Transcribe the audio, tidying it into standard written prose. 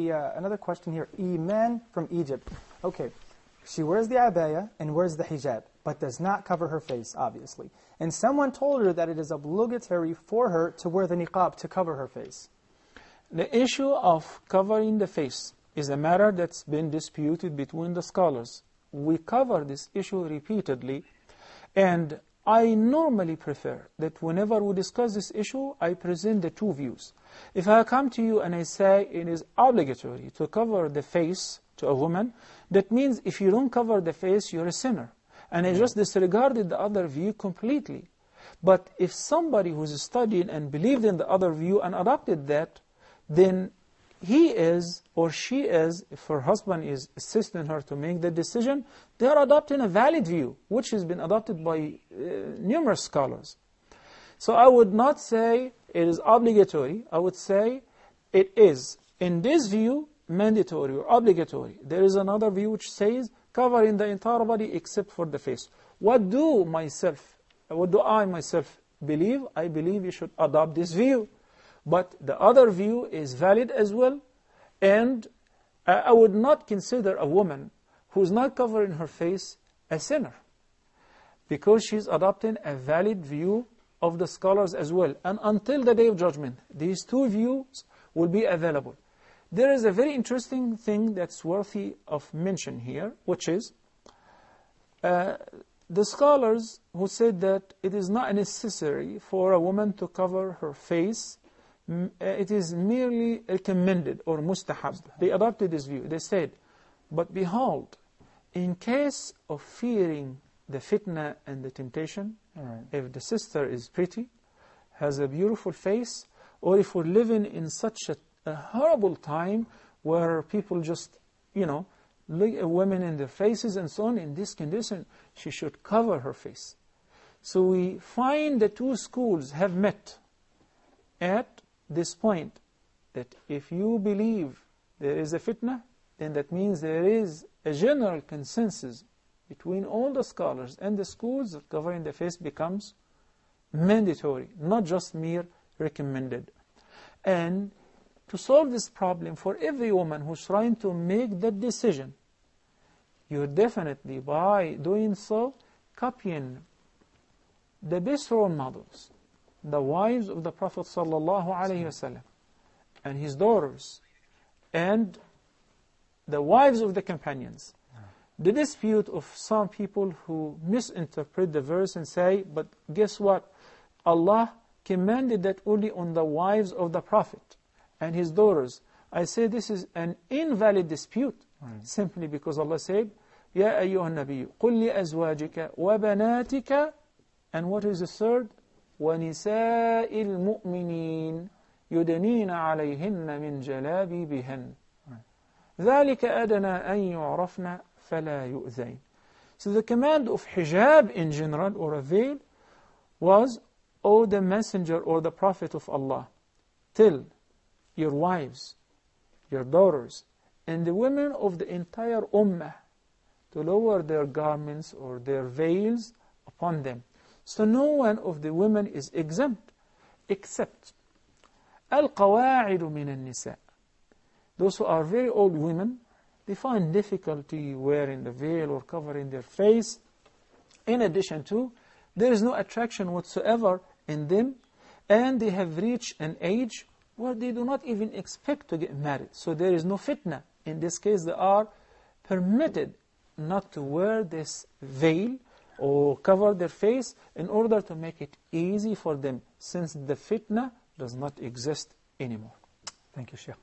Another question here. Iman from Egypt. Okay, she wears the abaya and wears the hijab, but does not cover her face, obviously. And someone told her that it is obligatory for her to wear the niqab to cover her face. The issue of covering the face is a matter that's been disputed between the scholars. We cover this issue repeatedly, and I normally prefer that whenever we discuss this issue, I present the two views. If I come to you and I say it is obligatory to cover the face to a woman, that means if you don't cover the face, you're a sinner. And I just disregarded the other view completely. But if somebody who's studied and believed in the other view and adopted that, then he is or she is, if her husband is assisting her to make the decision, they are adopting a valid view, which has been adopted by numerous scholars. So I would not say it is obligatory. I would say it is, in this view, mandatory or obligatory. There is another view which says covering the entire body except for the face. What do I myself believe? I believe you should adopt this view. But the other view is valid as well, and I would not consider a woman who is not covering her face a sinner, because she's adopting a valid view of the scholars as well. And until the Day of Judgment, these two views will be available. There is a very interesting thing that's worthy of mention here, which is the scholars who said that it is not necessary for a woman to cover her face. It is merely recommended or mustahab. They adopted this view. They said, but behold, in case of fearing the fitna and the temptation, if the sister is pretty, has a beautiful face, or if we're living in such a horrible time where people just, look at women in their faces and so on, in this condition, she should cover her face. So we find the two schools have met at this point, that if you believe there is a fitna, then that means there is a general consensus between all the scholars and the schools that covering the face becomes mandatory, not just mere recommended. And to solve this problem for every woman who's trying to make that decision, you're definitely, by doing so, copying the best role models, the wives of the Prophet ﷺ, and his daughters, and the wives of the companions. The dispute of some people who misinterpret the verse and say, but guess what? Allah commanded that only on the wives of the Prophet and his daughters. I say this is an invalid dispute, simply because Allah said, يَا أَيُّهَا النَّبِيُّ قُلْ لِأَزْوَاجِكَ وَبَنَاتِكَ, and what is the third? وَنِسَاءِ الْمُؤْمِنِينَ يُدَنِينَ عَلَيْهِنَّ مِنْ جَلَابِيبِهِنَّ ذَلِكَ أَدْنَى أَنْ يُعْرَفْنَ فَلَا يُؤْذَيْنَ. So the command of hijab in general, or a veil, was, O the messenger or the prophet of Allah, tell your wives, your daughters, and the women of the entire ummah to lower their garments or their veils upon them. So no one of the women is exempt, except القواعد من النساء. Those who are very old women, they find difficulty wearing the veil or covering their face. In addition to, there is no attraction whatsoever in them, and they have reached an age where they do not even expect to get married. So there is no fitna. In this case, they are permitted not to wear this veil or cover their face in order to make it easy for them, since the fitna does not exist anymore. Thank you, Sheikh.